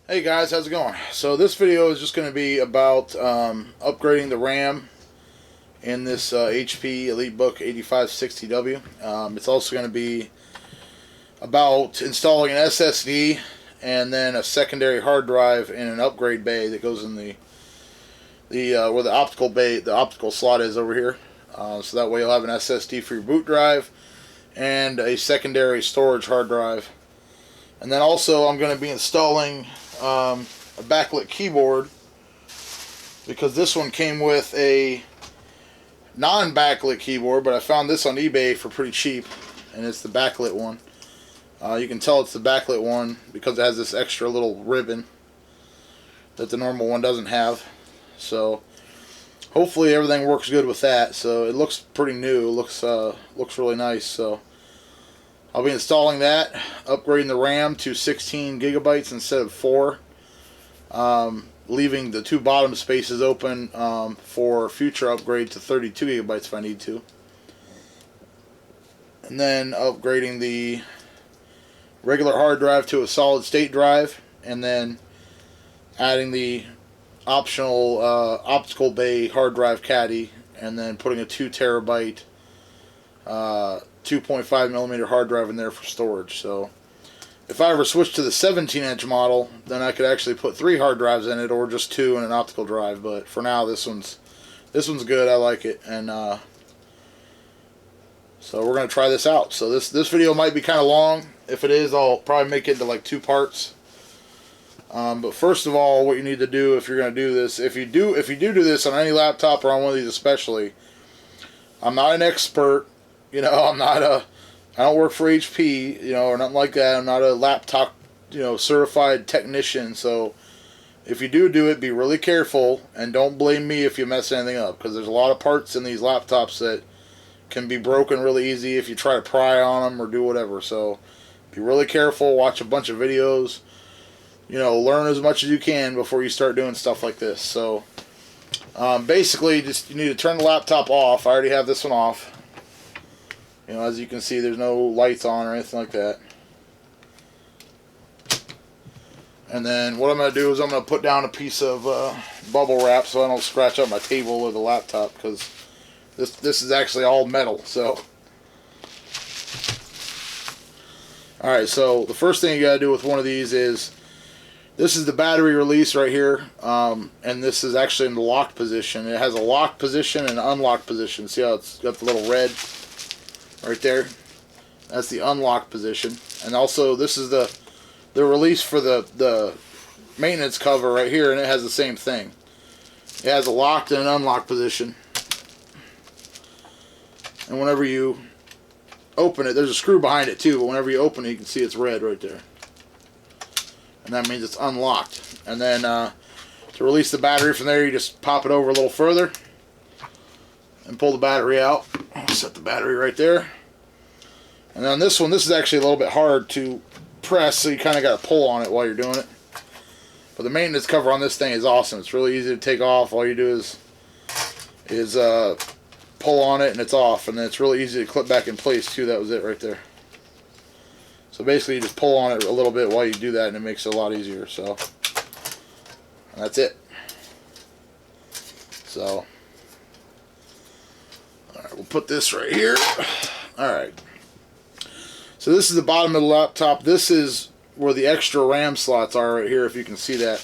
Hey guys, how's it going? So this video is just going to be about upgrading the RAM in this HP EliteBook 8560W. It's also going to be about installing an SSD and then a secondary hard drive in an upgrade bay that goes in the where the optical slot is over here. So that way you'll have an SSD for your boot drive and a secondary storage hard drive. And then also I'm going to be installing a backlit keyboard, because this one came with a non-backlit keyboard, but I found this on eBay for pretty cheap, and it's the backlit one. You can tell it's the backlit one because it has this extra little ribbon that the normal one doesn't have. So hopefully everything works good with that. So it looks pretty new. It looks really nice. So I'll be installing that, upgrading the RAM to 16 gigabytes instead of 4, leaving the two bottom spaces open for future upgrade to 32 gigabytes if I need to. And then upgrading the regular hard drive to a solid state drive, and then adding the optional optical bay hard drive caddy, and then putting a 2 terabyte 2.5 millimeter hard drive in there for storage. So if I ever switch to the 17-inch model, then I could actually put 3 hard drives in it, or just 2 and an optical drive. But for now, this one's good. I like it, and so we're gonna try this out. So this video might be kind of long. If it is, I'll probably make it into like 2 parts. But first of all, what you need to do if you're gonna do this, if you do this on any laptop or on one of these especially, I'm not an expert. You know, I don't work for HP, you know, or nothing like that. I'm not a laptop, certified technician. So if you do it, be really careful, and don't blame me if you mess anything up, because there's a lot of parts in these laptops that can be broken really easy if you try to pry on them or do whatever. So be really careful, watch a bunch of videos, learn as much as you can before you start doing stuff like this. So basically, you need to turn the laptop off. I already have this one off. As you can see, there's no lights on or anything like that. And then what I'm going to do is I'm going to put down a piece of bubble wrap so I don't scratch up my table or the laptop, because this is actually all metal. So, alright, so the first thing you got to do with one of these is, this is the battery release right here, and this is actually in the locked position. It has a locked position and an unlocked position. See how it's got the little red right there? That's the unlocked position. And also this is the release for the maintenance cover right here, and it has the same thing. It has a locked and an unlocked position. And whenever you open it, there's a screw behind it too, but whenever you open it, you can see it's red right there. And that means it's unlocked. And then to release the battery from there, you just pop it over a little further and pull the battery out. I'll set the battery right there. And then this one, this is actually a little bit hard to press, so you kind of got to pull on it while you're doing it. But the maintenance cover on this thing is awesome. It's really easy to take off. All you do is pull on it and it's off. And then it's really easy to clip back in place too. That was it right there. So basically you just pull on it a little bit while you do that, and it makes it a lot easier. So, and that's it. So, alright, we'll put this right here. Alright. So this is the bottom of the laptop. This is where the extra RAM slots are right here, if you can see that.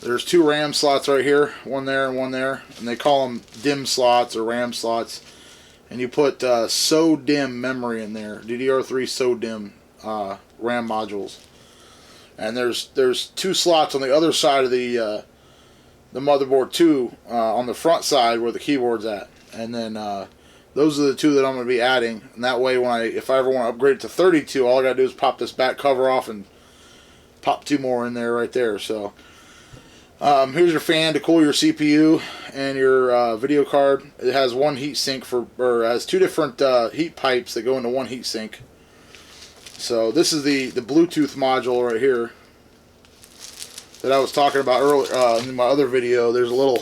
There's 2 RAM slots right here, one there and one there. And they call them DIMM slots or RAM slots. And you put sodimm memory in there, DDR3 sodimm RAM modules. And there's 2 slots on the other side of the motherboard too, on the front side where the keyboard's at. And then those are the 2 that I'm going to be adding. And that way, if I ever want to upgrade it to 32, all I got to do is pop this back cover off and pop 2 more in there right there. So here's your fan to cool your CPU and your video card. It has one heat sink has 2 different heat pipes that go into one heat sink. So this is the Bluetooth module right here that I was talking about earlier in my other video. There's a little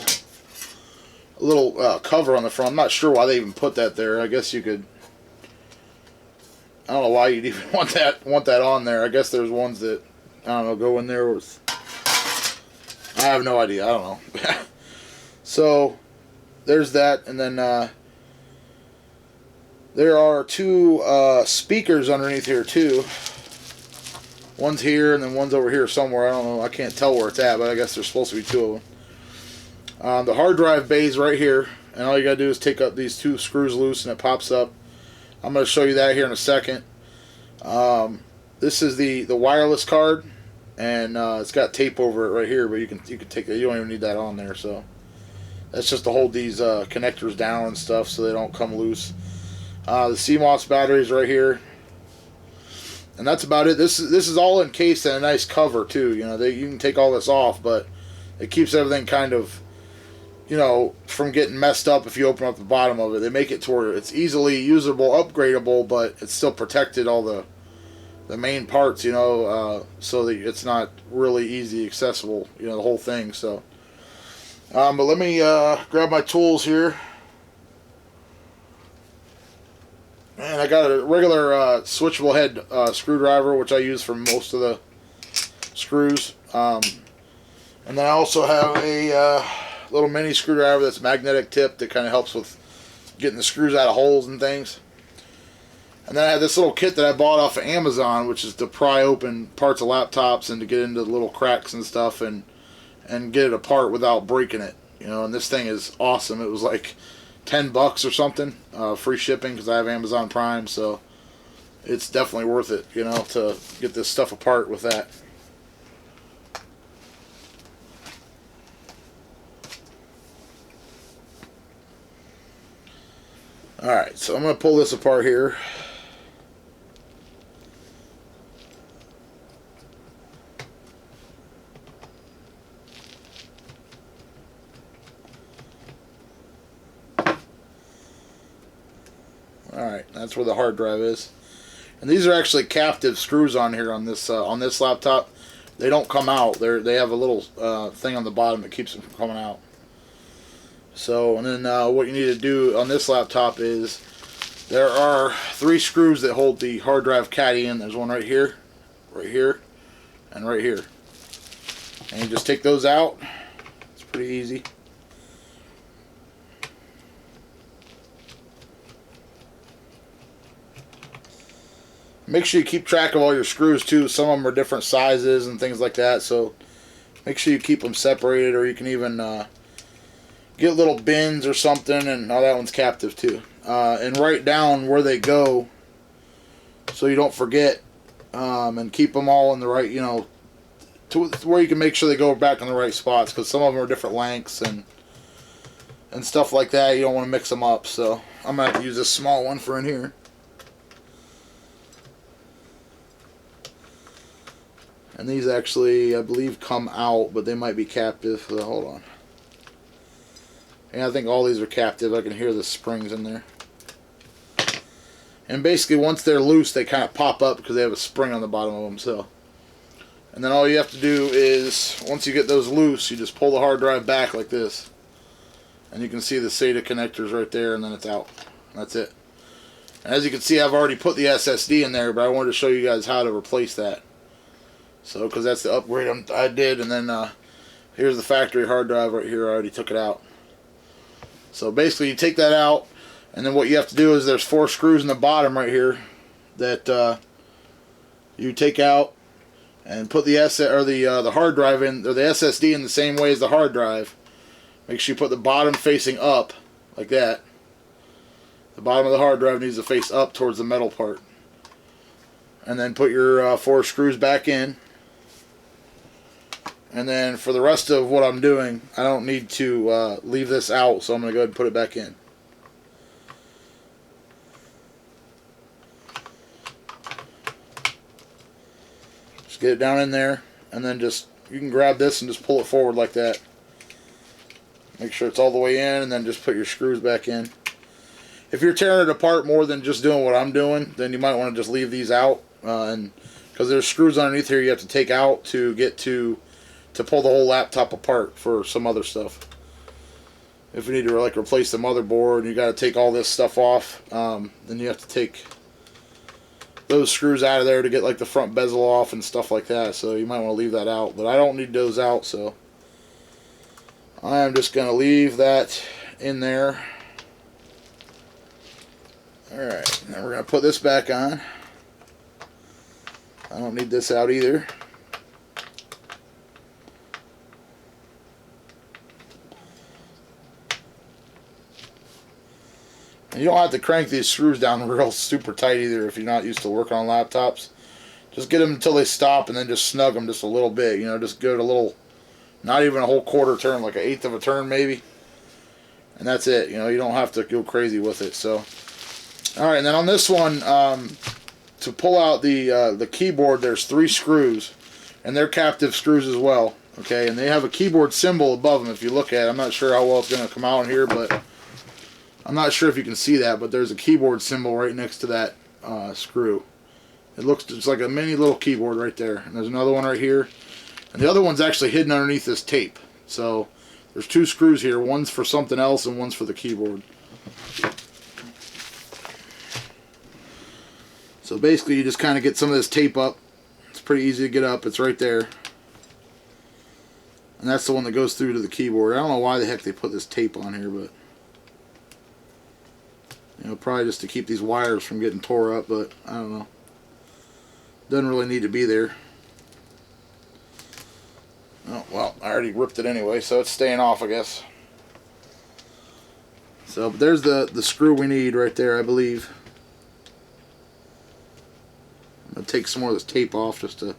cover on the front. I'm not sure why they even put that there. I guess you could, I don't know why you'd even want that on there. I guess there's ones that I don't know, go in there with, I have no idea, I don't know. So there's that, and then there are two speakers underneath here too. One's here and then one's over here somewhere. I don't know, I can't tell where it's at, but I guess there's supposed to be two of them. The hard drive bay is right here, and all you gotta do is take up these two screws loose and it pops up. I'm going to show you that here in a second. This is the wireless card, and it's got tape over it right here, but you can take that. You don't even need that on there. So that's just to hold these connectors down and stuff so they don't come loose. The CMOS batteries right here, and that's about it. This is all encased in a nice cover too. You know, you can take all this off, but it keeps everything kind of, you know, from getting messed up if you open up the bottom of it. They make it to where it's easily usable, upgradable, but it's still protected all the main parts, you know, so that it's not really easy accessible, you know, the whole thing. So, but let me grab my tools here. And I got a regular switchable head screwdriver, which I use for most of the screws. And then I also have a little mini screwdriver that's magnetic tip that kind of helps with getting the screws out of holes and things. And then I have this little kit that I bought off of Amazon, which is to pry open parts of laptops and to get into the little cracks and stuff and get it apart without breaking it. You know, and this thing is awesome. It was like $10 or something, free shipping because I have Amazon Prime, so it's definitely worth it, you know, to get this stuff apart with that. Alright, so I'm going to pull this apart here. Alright, that's where the hard drive is. And these are actually captive screws on here on this laptop. They don't come out. They have a little thing on the bottom that keeps them from coming out. So, and then what you need to do on this laptop is there are 3 screws that hold the hard drive caddy in. There's one right here, and right here. And you just take those out. It's pretty easy. Make sure you keep track of all your screws too. Some of them are different sizes and things like that, so make sure you keep them separated, or you can even get little bins or something. And that one's captive too. And write down where they go so you don't forget, and keep them all in the right, you know, to where you can make sure they go back in the right spots, because some of them are different lengths and stuff like that. You don't want to mix them up. So I'm gonna have to use this small one for in here. And these actually, I believe, come out, but they might be captive. So hold on. Yeah, I think all these are captive. I can hear the springs in there. And basically, once they're loose, they kind of pop up because they have a spring on the bottom of them. So, and then all you have to do is, once you get those loose, you just pull the hard drive back like this. And you can see the SATA connectors right there, and then it's out. That's it. And as you can see, I've already put the SSD in there, but I wanted to show you guys how to replace that. So, because that's the upgrade I did, and then here's the factory hard drive right here. I already took it out. So basically, you take that out, and then what you have to do is there's 4 screws in the bottom right here that you take out and put the hard drive in, or the SSD in the same way as the hard drive. Make sure you put the bottom facing up like that. The bottom of the hard drive needs to face up towards the metal part. And then put your 4 screws back in. And then for the rest of what I'm doing, I don't need to leave this out, so I'm going to go ahead and put it back in. Just get it down in there, and then you can grab this and just pull it forward like that. Make sure it's all the way in, and then just put your screws back in. If you're tearing it apart more than just doing what I'm doing, then you might want to just leave these out, and because there's screws underneath here you have to take out to get to pull the whole laptop apart for some other stuff. If you need to like replace the motherboard and you got to take all this stuff off, then you have to take those screws out of there to get like the front bezel off and stuff like that. So you might want to leave that out, but I don't need those out, so I am just going to leave that in there. Alright, now we're going to put this back on. I don't need this out either. And you don't have to crank these screws down real super tight either if you're not used to working on laptops. Just get them until they stop and then just snug them just a little bit. You know, just give it a little, not even a whole quarter turn, like an eighth of a turn maybe. And that's it. You know, you don't have to go crazy with it. So, alright, and then on this one, to pull out the keyboard, there's 3 screws. And they're captive screws as well. Okay, and they have a keyboard symbol above them if you look at it. I'm not sure how well it's going to come out here, but I'm not sure if you can see that, but there's a keyboard symbol right next to that screw. It looks just like a mini little keyboard right there. And there's another one right here. And the other one's actually hidden underneath this tape. So there's 2 screws here. One's for something else and one's for the keyboard. So basically you just kind of get some of this tape up. It's pretty easy to get up. It's right there. And that's the one that goes through to the keyboard. I don't know why the heck they put this tape on here, but you know, probably just to keep these wires from getting tore up, but I don't know. Doesn't really need to be there. Oh, well, I already ripped it anyway, so it's staying off, I guess. So, but there's the screw we need right there, I believe. I'm going to take some more of this tape off just to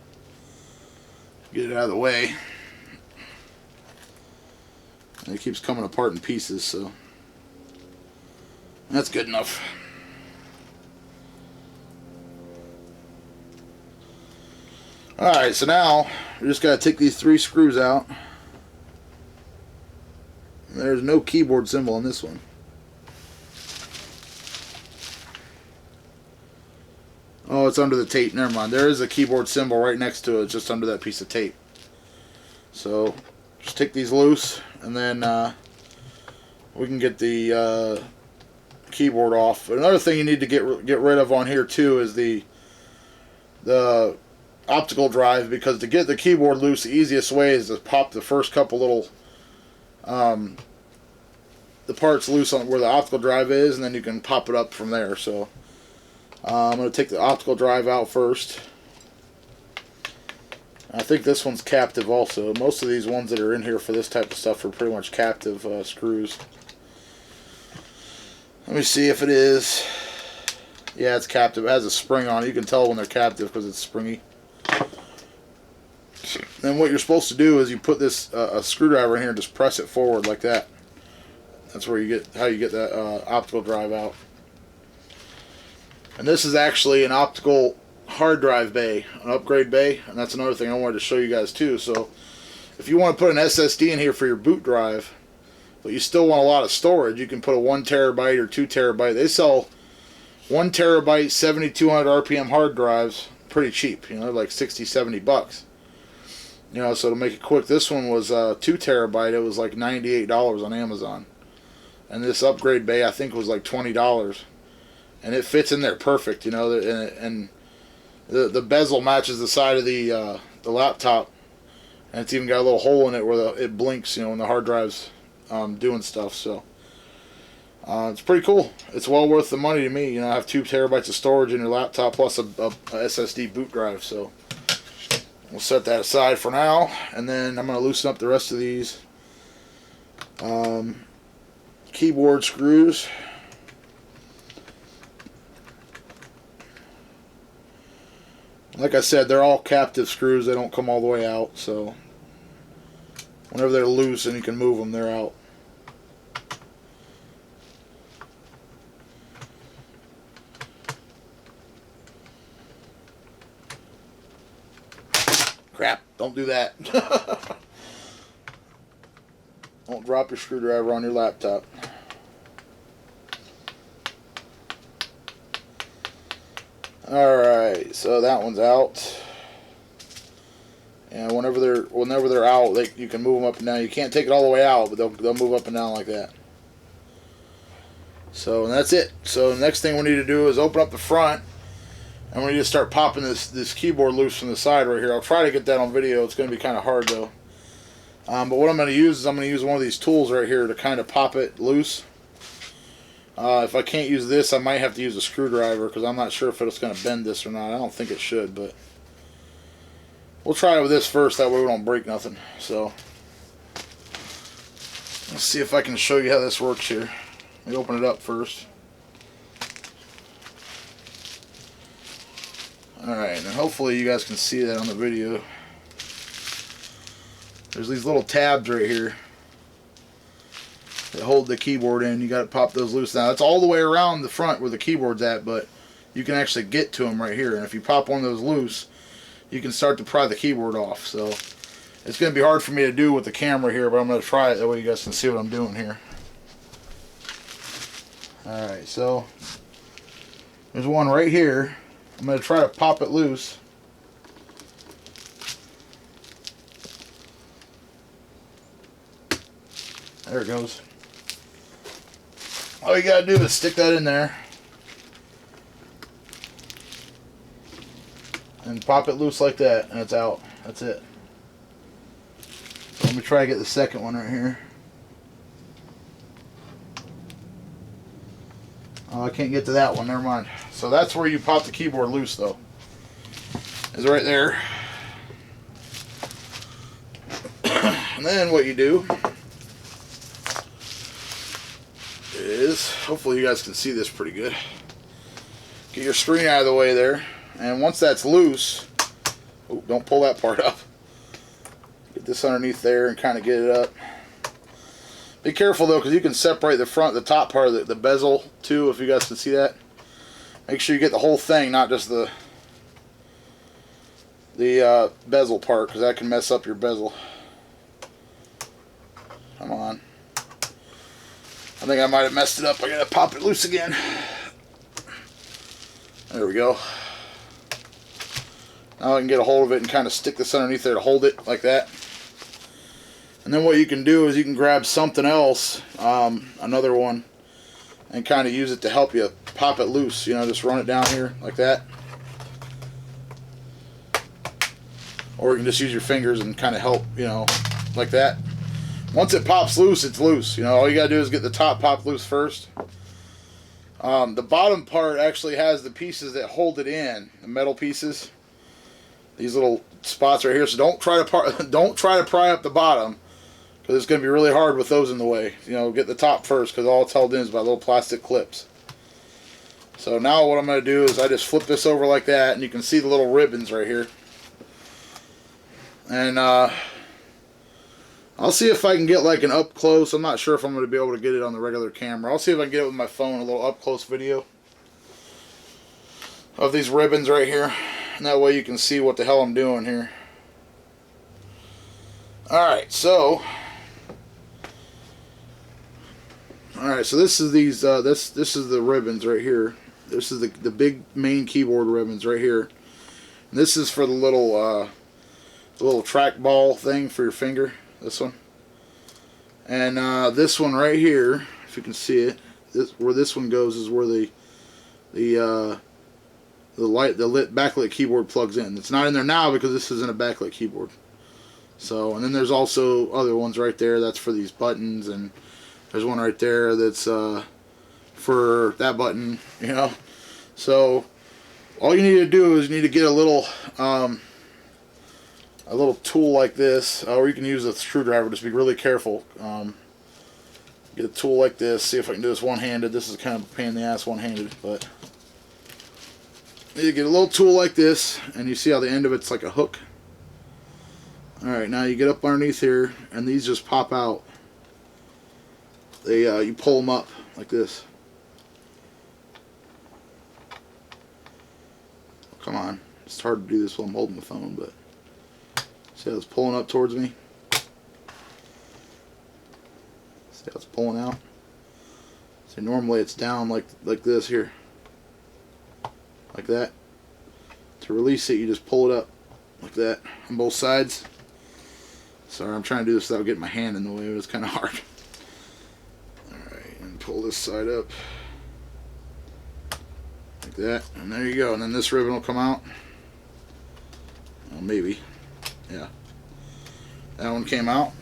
get it out of the way. And it keeps coming apart in pieces, so that's good enough. Alright, so now we just got to take these 3 screws out. There's no keyboard symbol on this one. Oh, it's under the tape. Never mind. There is a keyboard symbol right next to it. It's just under that piece of tape. So just take these loose, and then we can get the keyboard off. Another thing you need to get rid of on here too is the optical drive, because to get the keyboard loose, the easiest way is to pop the first couple little the parts loose on where the optical drive is, and then you can pop it up from there. So I'm going to take the optical drive out first. I think this one's captive also. Most of these ones that are in here for this type of stuff are pretty much captive screws. Let me see if it is. Yeah, it's captive. It has a spring on it. You can tell when they're captive because it's springy. Then what you're supposed to do is you put this a screwdriver in here and just press it forward like that. That's where you get how you get that optical drive out. And this is actually an optical hard drive bay, an upgrade bay, and that's another thing I wanted to show you guys too. So if you want to put an SSD in here for your boot drive, but you still want a lot of storage, you can put a 1 terabyte or 2 terabyte. They sell 1 terabyte 7200 RPM hard drives pretty cheap, you know, like $60-70. You know, so to make it quick, this one was 2 terabyte. It was like $98 on Amazon, and this upgrade bay I think was like $20, and it fits in there perfect. You know, and the bezel matches the side of the laptop, and it's even got a little hole in it where it blinks, you know, when the hard drive's doing stuff. So it's pretty cool. It's well worth the money to me. You know, I have 2 terabytes of storage in your laptop plus a SSD boot drive. So we'll set that aside for now, and then I'm going to loosen up the rest of these keyboard screws. Like I said, they're all captive screws. They don't come all the way out, so whenever they're loose and you can move them, they're out. Crap, don't do that. Don't drop your screwdriver on your laptop. Alright, so that one's out. And whenever they're out, you can move them up and down. You can't take it all the way out, but they'll move up and down like that. So, and that's it. So the next thing we need to do is open up the front. And when you just start popping this keyboard loose from the side right here, I'll try to get that on video. It's going to be kind of hard though. But what I'm going to use is I'm going to use one of these tools right here to kind of pop it loose. If I can't use this, I might have to use a screwdriver because I'm not sure if it's going to bend this or not. I don't think it should, but we'll try it with this first. That way we don't break nothing. So let's see if I can show you how this works here. Let me open it up first. Alright, and hopefully you guys can see that on the video. There's these little tabs right here that hold the keyboard in. You got to pop those loose. Now it's all the way around the front where the keyboard's at, but you can actually get to them right here. And if you pop one of those loose, you can start to pry the keyboard off. So it's going to be hard for me to do with the camera here, but I'm going to try it. That way you guys can see what I'm doing here. Alright, so there's one right here. I'm going to try to pop it loose. There it goes. All you got to do is stick that in there and pop it loose like that, and it's out. That's it. So let me try to get the second one right here. Oh, I can't get to that one. Never mind. So that's where you pop the keyboard loose, though. Is right there. And then what you do is, hopefully you guys can see this pretty good. Get your screen out of the way there, and once that's loose, oh, don't pull that part up. Get this underneath there and kind of get it up. Be careful though, because you can separate the top part of the bezel too, if you guys can see that. Make sure you get the whole thing, not just the bezel part, because that can mess up your bezel. Come on. I think I might have messed it up. I gotta pop it loose again. There we go. Now I can get a hold of it and kind of stick this underneath there to hold it like that. And then what you can do is you can grab something else, another one, and kind of use it to help you pop it loose. You know, just run it down here like that. Or you can just use your fingers and kind of help, you know, like that. Once it pops loose, it's loose. You know, all you gotta do is get the top popped loose first. The bottom part actually has the pieces that hold it in, the metal pieces. These little spots right here. So don't try to pry up the bottom, because it's gonna be really hard with those in the way. You know, get the top first, because all it's held in is by little plastic clips. So now what I'm gonna do is I just flip this over like that, and you can see the little ribbons right here. And I'll see if I can get like an up close. I'm not sure if I'm going to be able to get it on the regular camera. I'll see if I can get it with my phone, a little up close video of these ribbons right here. And that way you can see what the hell I'm doing here. Alright, so this is these this is the ribbons right here. This is the big main keyboard ribbons right here. And this is for the little trackball thing for your finger. This one, and this one right here, if you can see it, where this one goes is where the backlit keyboard plugs in. It's not in there now because this isn't a backlit keyboard. So, and then there's also other ones right there. That's for these buttons, and there's one right there that's for that button. You know, so all you need to do is you need to get a little tool like this, or you can use a screwdriver. Just be really careful. Get a tool like this. See if I can do this one-handed. This is kind of a pain in the ass one-handed, but you get a little tool like this, and you see how the end of it's like a hook. Alright, now you get up underneath here, and these just pop out. They you pull them up like this. Come on, it's hard to do this while I'm holding the phone, but see how it's pulling up towards me? See how it's pulling out? See, normally it's down like this here. Like that. To release it, you just pull it up like that on both sides. Sorry, I'm trying to do this without getting my hand in the way, but it's kind of hard. Alright, and pull this side up. like that, and there you go. And then this ribbon will come out. Well, maybe, yeah. That one came out.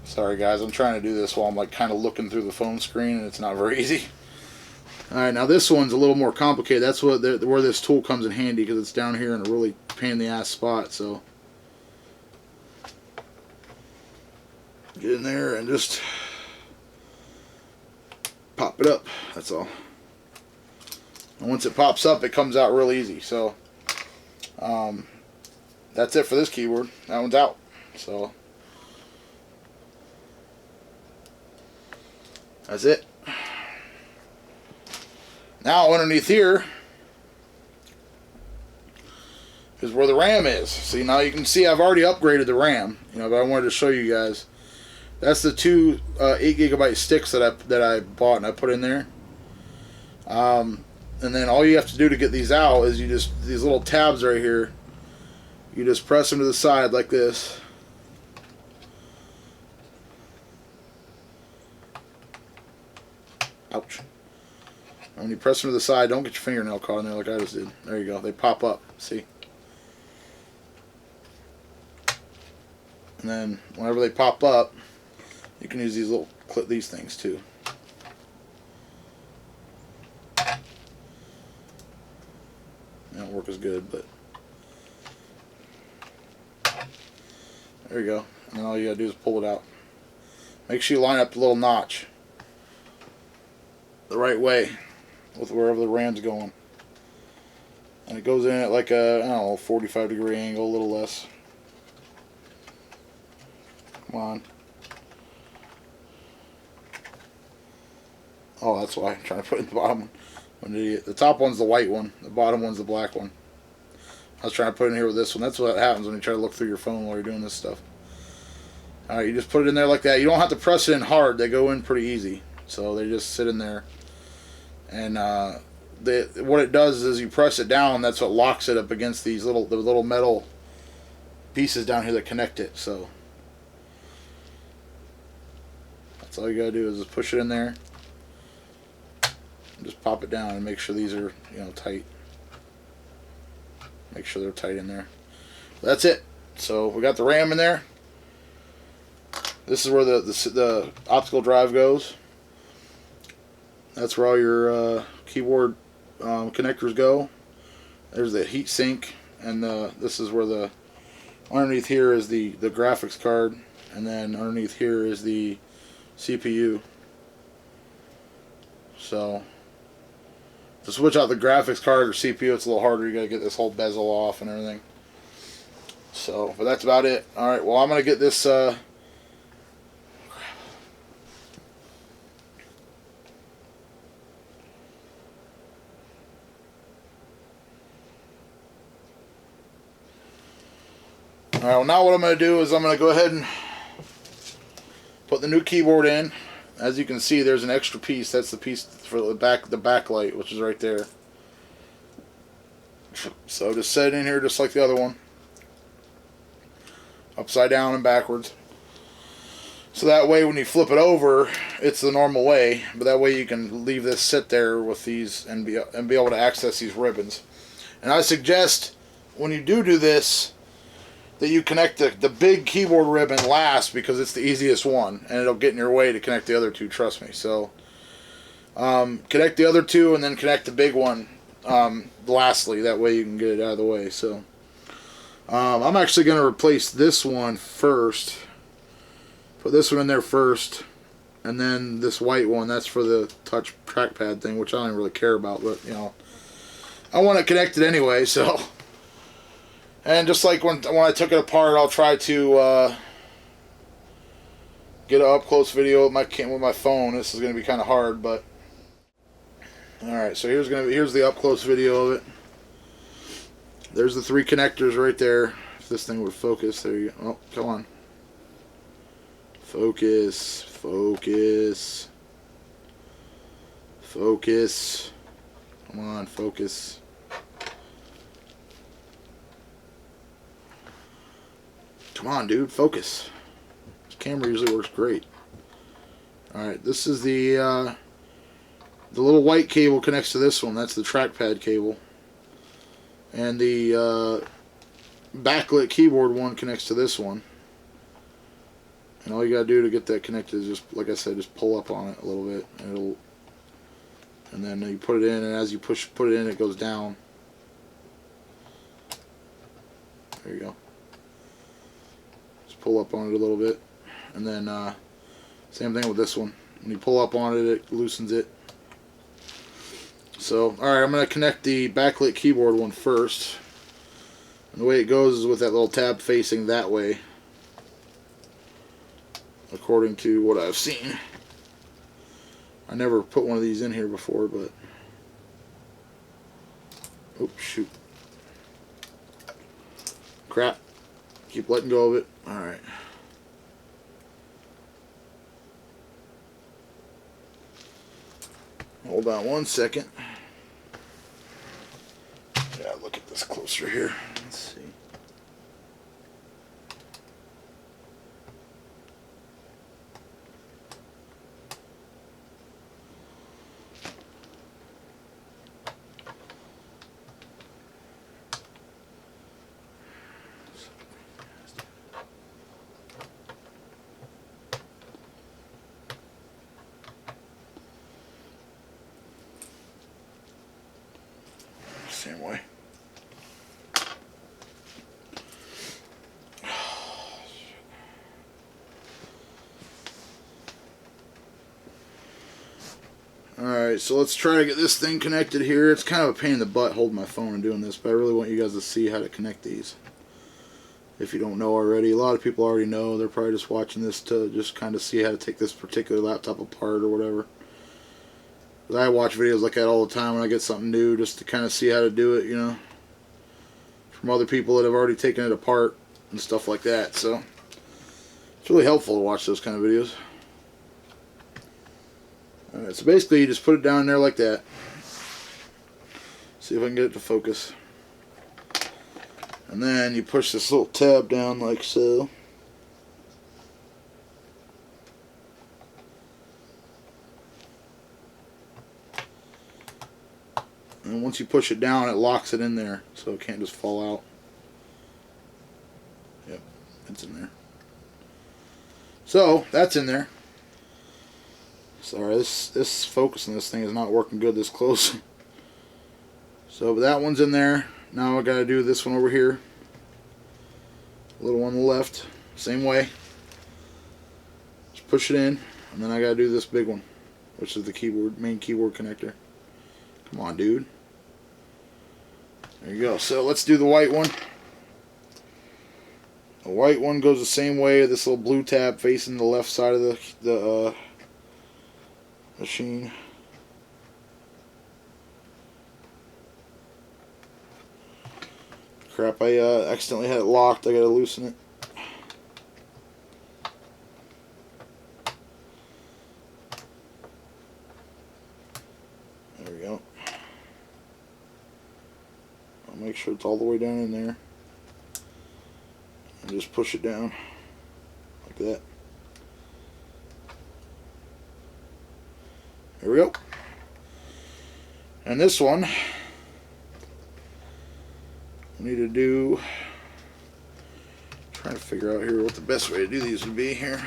Sorry guys, I'm trying to do this while I'm like kind of looking through the phone screen, and it's not very easy. Alright, now this one's a little more complicated. That's where this tool comes in handy, because it's down here in a really pain in the ass spot. So get in there and just pop it up. That's all. And once it pops up, it comes out real easy. So that's it for this keyboard. That one's out. So that's it. Now underneath here is where the RAM is. See, now you can see I've already upgraded the RAM, but I wanted to show you guys. That's the two 8GB sticks that I bought and I put in there. And then all you have to do to get these out is these little tabs right here, you just press them to the side like this. Ouch. When you press them to the side, don't get your fingernail caught in there like I just did. There you go. They pop up. See? And then whenever they pop up, you can use these things too. They don't work as good, but there you go. And then all you gotta do is pull it out. Make sure you line up the little notch the right way with wherever the RAM's going. And it goes in at like a, I don't know, 45-degree angle, a little less. Come on. Oh, that's why I'm trying to put in the bottom one. I'm an idiot. The top one's the white one. The bottom one's the black one. I was trying to put it in here with this one. That's what happens when you try to look through your phone while you're doing this stuff. Alright, you just put it in there like that. You don't have to press it in hard. They go in pretty easy. So they just sit in there. And what it does is you press it down, that's what locks it up against these little metal pieces down here that connect it. So that's all you gotta do is just push it in there and just pop it down and make sure these are tight. Make sure they're tight in there. That's it. So we got the RAM in there. This is where the optical drive goes. That's where all your keyboard connectors go. There's the heat sink, and this is where underneath here is the graphics card, and then underneath here is the CPU. So to switch out the graphics card or CPU, it's a little harder. You gotta get this whole bezel off and everything. So, but that's about it. All right. Well, I'm gonna get this. Alright, well now what I'm going to do is I'm going to go ahead and put the new keyboard in. As you can see, there's an extra piece. That's the piece for the backlight, which is right there. So just set it in here just like the other one. Upside down and backwards. So that way when you flip it over, it's the normal way. But that way you can leave this sit there with these and be able to access these ribbons. And I suggest when you do this, that you connect the big keyboard ribbon last, because it's the easiest one and it'll get in your way to connect the other two, trust me. So connect the other two and then connect the big one lastly, that way you can get it out of the way. So I'm actually going to replace this one first, put this one in there first, and then this white one, that's for the touch trackpad thing, which I don't really care about, but I want it connected anyway. So and just like when I took it apart, I'll try to get an up-close video with my phone. This is going to be kind of hard, but alright, so here's the up-close video of it. There's the three connectors right there. If this thing would focus, there you go. Oh, come on. Focus, focus, focus. Come on, focus. Come on, dude, focus. This camera usually works great. Alright, this is the the little white cable connects to this one. That's the trackpad cable. And the backlit keyboard one connects to this one. And all you gotta do to get that connected is just, like I said, just pull up on it a little bit, and then you put it in, and as you put it in, it goes down. There you go. Just pull up on it a little bit, and then same thing with this one. When you pull up on it, it loosens it. So, alright, I'm going to connect the backlit keyboard one first. And the way it goes is with that little tab facing that way, according to what I've seen. I never put one of these in here before, but... Oops, shoot. Crap. Keep letting go of it. Alright. Hold on one second. Yeah, look at this closer here. Let's see. Same way. Alright, so let's try to get this thing connected here. It's kind of a pain in the butt holding my phone and doing this, but I really want you guys to see how to connect these. If you don't know already, a lot of people already know. They're probably just watching this to just kind of see how to take this particular laptop apart or whatever. I watch videos like that all the time when I get something new, just to kind of see how to do it, you know, from other people that have already taken it apart and stuff like that. So it's really helpful to watch those kind of videos. Alright, so basically you just put it down there like that. See if I can get it to focus. And then you push this little tab down like so. And once you push it down, it locks it in there, so it can't just fall out. Yep, it's in there. So, that's in there. Sorry, this focus on this thing is not working good this close. So, but that one's in there. Now I gotta do this one over here. A little one on the left. Same way. Just push it in, and then I gotta do this big one, which is the main keyboard connector. Come on, dude. There you go. So let's do the white one. The white one goes the same way. This little blue tab facing the left side of the machine. Crap, I accidentally had it locked. I gotta loosen it. There we go. I'll make sure it's all the way down in there. And just push it down like that. There we go. And this one, we need to do, trying to figure out here what the best way to do these would be here.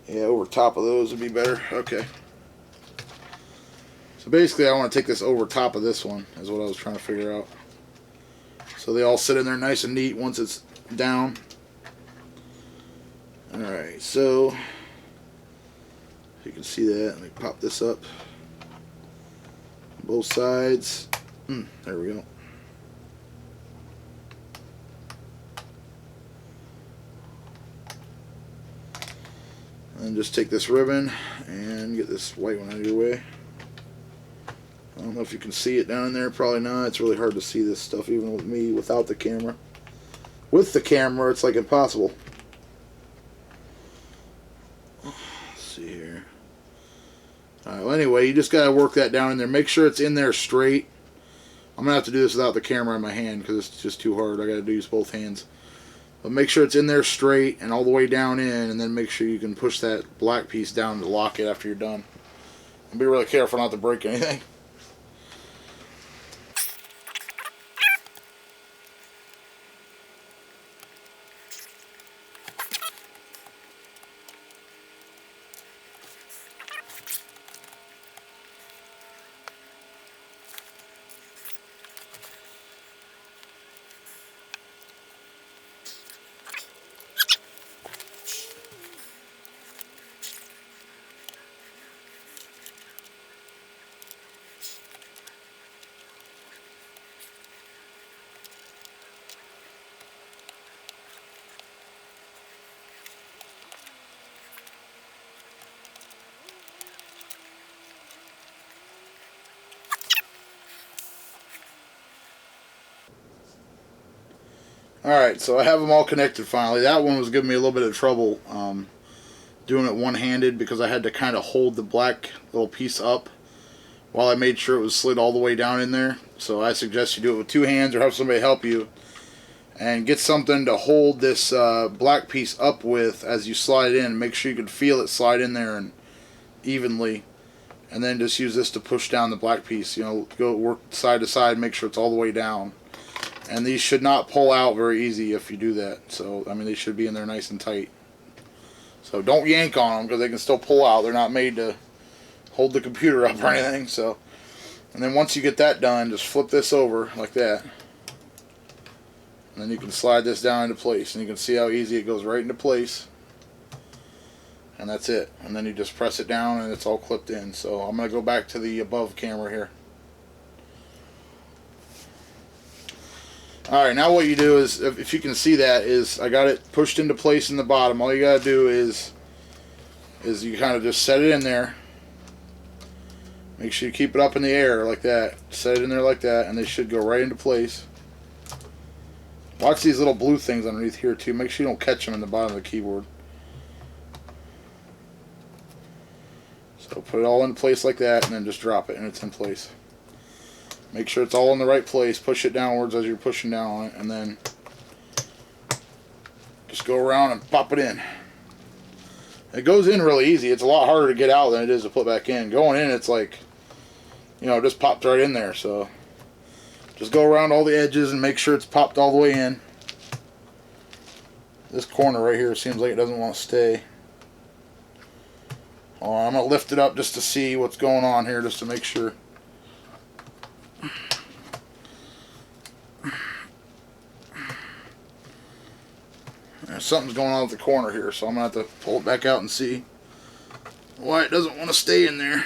Yeah, over top of those would be better. Okay. So basically I want to take this over top of this one, is what I was trying to figure out. So they all sit in there nice and neat once it's down. Alright, so you can see that. Let me pop this up. Both sides. There we go. And just take this ribbon and get this white one out of your way. I don't know if you can see it down in there. Probably not. It's really hard to see this stuff even with me without the camera. With the camera, it's like impossible. Let's see here. Alright, well anyway, you just got to work that down in there. Make sure it's in there straight. I'm going to have to do this without the camera in my hand because it's just too hard. I got to use both hands. But make sure it's in there straight and all the way down in, and then make sure you can push that black piece down to lock it after you're done. Be really careful not to break anything. Alright, so I have them all connected finally. That one was giving me a little bit of trouble doing it one-handed because I had to kind of hold the black little piece up while I made sure it was slid all the way down in there. So I suggest you do it with two hands or have somebody help you. And get something to hold this black piece up with as you slide it in. Make sure you can feel it slide in there and evenly. And then just use this to push down the black piece. You know, go work side to side, make sure it's all the way down. And these should not pull out very easy if you do that. So, I mean, they should be in there nice and tight. So don't yank on them because they can still pull out. They're not made to hold the computer up or anything. So, and then once you get that done, just flip this over like that. And then you can slide this down into place. And you can see how easy it goes right into place. And that's it. And then you just press it down and it's all clipped in. So I'm going to go back to the above camera here. Alright, now what you do is, if you can see that, is I got it pushed into place in the bottom. All you got to do is you kind of just set it in there. Make sure you keep it up in the air like that. Set it in there like that, and they should go right into place. Watch these little blue things underneath here too. Make sure you don't catch them in the bottom of the keyboard. So put it all in place like that, and then just drop it, and it's in place. Make sure it's all in the right place. Push it downwards as you're pushing down on it, and then just go around and pop it in. It goes in really easy. It's a lot harder to get out than it is to put back in. Going in, it's like, you know, it just popped right in there. So just go around all the edges and make sure it's popped all the way in. This corner right here seems like it doesn't want to stay. I'm going to lift it up just to see what's going on here, just to make sure. Something's going on with the corner here, so I'm going to have to pull it back out and see why it doesn't want to stay in there.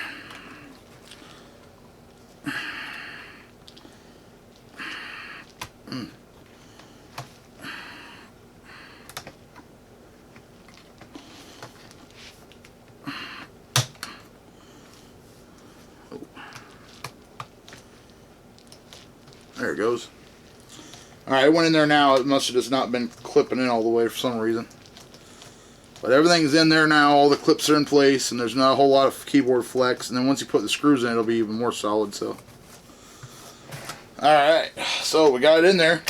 There it goes. Alright, it went in there now. It must have just not been clipping in all the way for some reason. But everything's in there now. All the clips are in place, and there's not a whole lot of keyboard flex. And then once you put the screws in, it'll be even more solid. So, alright, so we got it in there.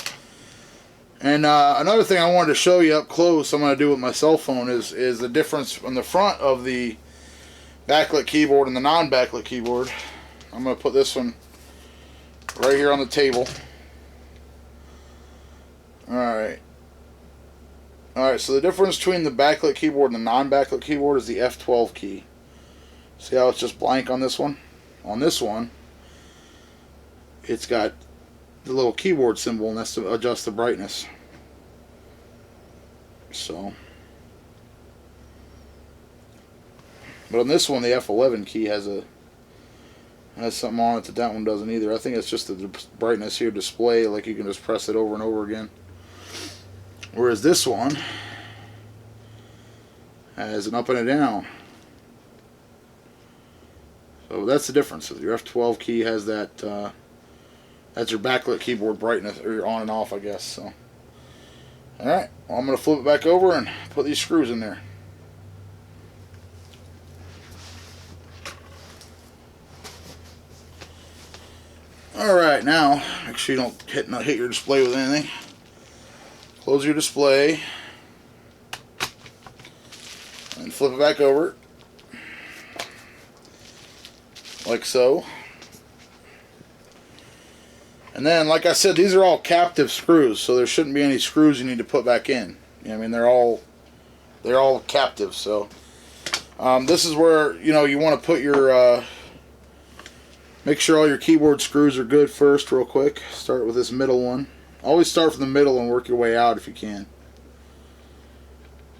And another thing I wanted to show you up close, I'm going to do with my cell phone, is the difference on the front of the backlit keyboard and the non-backlit keyboard. I'm going to put this one right here on the table. Alright, so the difference between the backlit keyboard and the non-backlit keyboard is the F12 key. See how it's just blank on this one? On this one, it's got the little keyboard symbol, and that's to adjust the brightness. So, but on this one, the F11 key has something on it that one doesn't either. I think it's just the brightness here display, like you can just press it over and over again. Whereas this one has an up and a down. So that's the difference. Your F12 key has that, that's your backlit keyboard brightness, or your on and off, I guess. So, alright, well, I'm going to flip it back over and put these screws in there. Alright, now, make sure you don't hit your display with anything. Close your display and flip it back over. like so. And then, like I said, these are all captive screws, so there shouldn't be any screws you need to put back in. You know, I mean, they're all captive. So this is where, you know, you want to put your make sure all your keyboard screws are good first, real quick. Start with this middle one. Always start from the middle and work your way out if you can.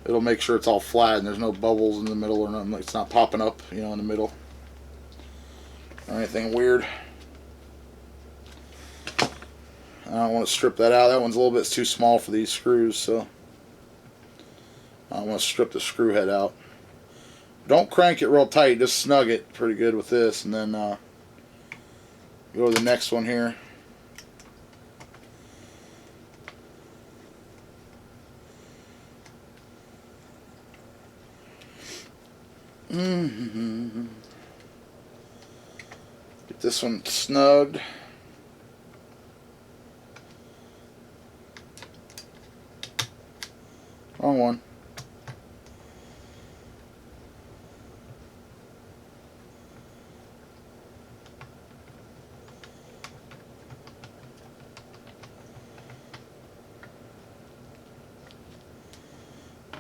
It'll make sure it's all flat and there's no bubbles in the middle or nothing. It's not popping up, you know, in the middle or anything weird. I don't want to strip that out. That one's a little bit too small for these screws, so I want to strip the screw head out. Don't crank it real tight, just snug it pretty good with this, and then go to the next one here. Get this one snugged. Wrong one.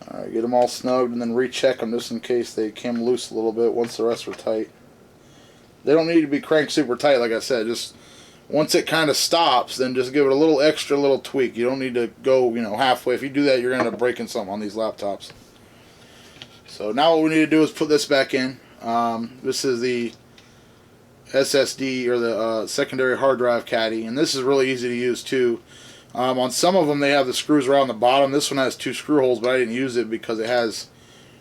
Alright, get them all snugged and then recheck them just in case they came loose a little bit once the rest were tight. They don't need to be cranked super tight, like I said. Just once it kind of stops, then just give it a little extra little tweak. You don't need to go, you know, halfway. If you do that, you're going to end up breaking something on these laptops. So now what we need to do is put this back in. This is the SSD, or the secondary hard drive caddy, and this is really easy to use too. On some of them they have the screws around the bottom. This one has 2 screw holes, but I didn't use it because it has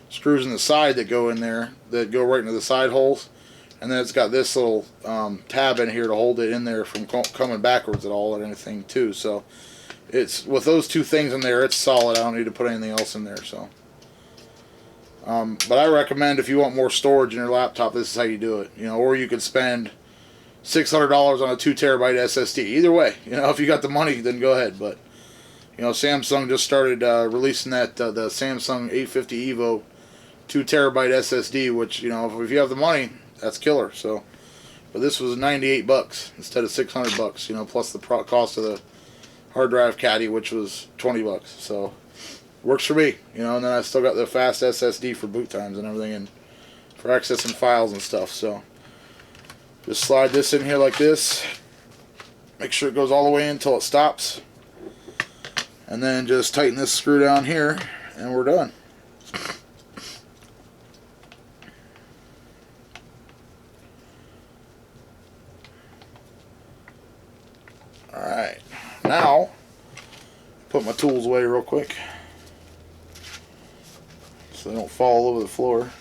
screws in the side that go in there, that go right into the side holes. And then it's got this little tab in here to hold it in there from coming backwards at all or anything too. So it's, with those 2 things in there, it's solid. I don't need to put anything else in there. So, but I recommend, if you want more storage in your laptop, this is how you do it. You know, or you could spend $600 on a 2 terabyte SSD. Either way, you know, if you got the money, then go ahead. But you know, Samsung just started releasing that the Samsung 850 EVO 2 terabyte SSD, which, you know, if you have the money, that's killer. So, but this was $98 instead of $600, you know, plus the cost of the hard drive caddy, which was $20. So works for me, you know. And then I still got the fast SSD for boot times and everything, and for accessing files and stuff. So just slide this in here like this. Make sure it goes all the way in until it stops, and then just tighten this screw down here, and we're done. Alright, now put my tools away real quick so they don't fall all over the floor.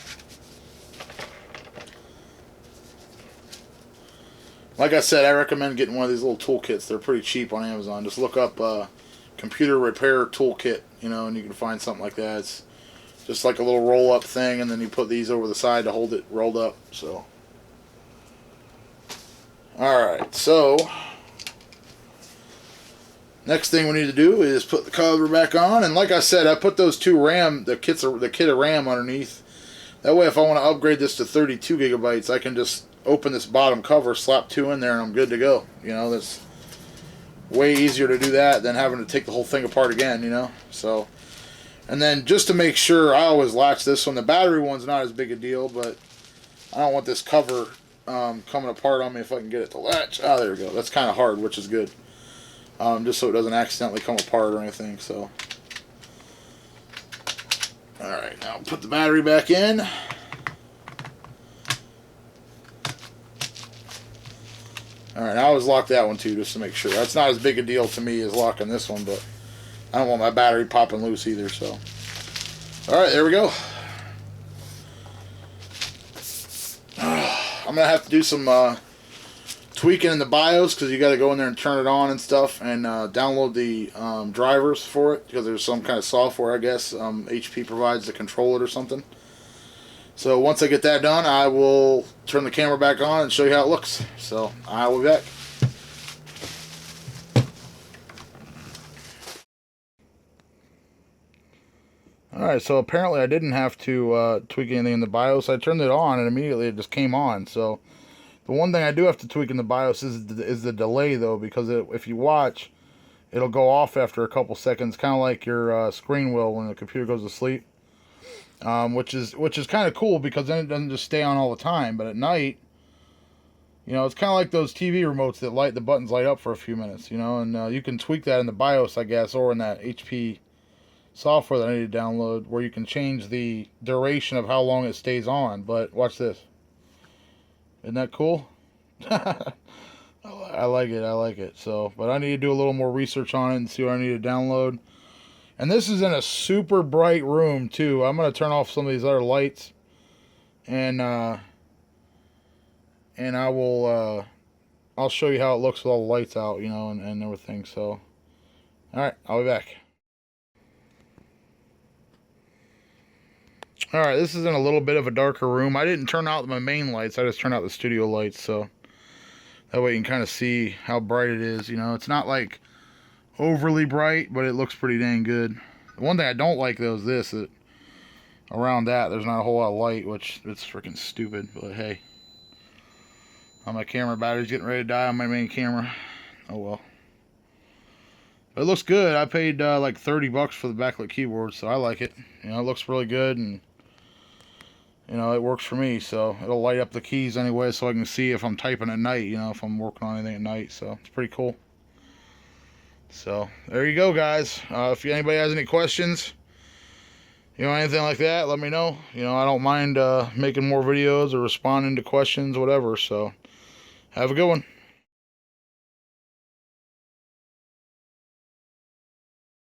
Like I said, I recommend getting one of these little toolkits. They're pretty cheap on Amazon. Just look up computer repair toolkit, you know, and you can find something like that. It's just like a little roll up thing, and then you put these over the side to hold it rolled up. So alright, so next thing we need to do is put the cover back on, and like I said, I put those 2 RAM, the kit of RAM underneath. That way, if I want to upgrade this to 32 gigabytes, I can just open this bottom cover, slap 2 in there, and I'm good to go. You know, that's way easier to do that than having to take the whole thing apart again, you know. So, and then just to make sure, I always latch this one. The battery one's not as big a deal, but I don't want this cover coming apart on me if I can get it to latch. Ah, there we go. That's kind of hard, which is good. Just so it doesn't accidentally come apart or anything. So, alright, now put the battery back in. Alright, I always lock that one too, just to make sure. That's not as big a deal to me as locking this one, but I don't want my battery popping loose either. So, alright, there we go. I'm going to have to do some tweaking in the BIOS, because you got to go in there and turn it on and stuff, and download the drivers for it, because there's some kind of software, I guess, HP provides to control it or something. So once I get that done, I will turn the camera back on and show you how it looks. So I will be back. Alright, so apparently I didn't have to tweak anything in the BIOS. I turned it on and immediately it just came on. So The one thing I do have to tweak in the BIOS is the delay, though, because if you watch, it'll go off after a couple seconds, kind of like your screen will when the computer goes to sleep. Which is kind of cool, because then it doesn't just stay on all the time. But at night, you know, it's kind of like those TV remotes that the buttons light up for a few minutes, you know, and you can tweak that in the BIOS, I guess, or in that HP software that I need to download, where you can change the duration of how long it stays on. But watch this. Isn't that cool? I like it. So, but I need to do a little more research on it and see what I need to download. And this is in a super bright room too. I'm gonna turn off some of these other lights, and I will I'll show you how it looks with all the lights out, you know, and everything. So, all right, I'll be back. All right, this is in a little bit of a darker room. I didn't turn out my main lights. I just turned out the studio lights, so that way you can kind of see how bright it is. You know, it's not like overly bright, but it looks pretty dang good. The one thing I don't like, though, is this. Around that, there's not a whole lot of light, which it's freaking stupid. But hey, my camera battery's getting ready to die on my main camera. Oh well. But it looks good. I paid like $30 for the backlit keyboard, so I like it. You know, it looks really good, and you know, it works for me. So it'll light up the keys anyway, so I can see if I'm typing at night, you know, if I'm working on anything at night. So it's pretty cool. So there you go, guys. If anybody has any questions, you know, anything like that, let me know. You know, I don't mind making more videos or responding to questions, whatever. So have a good one.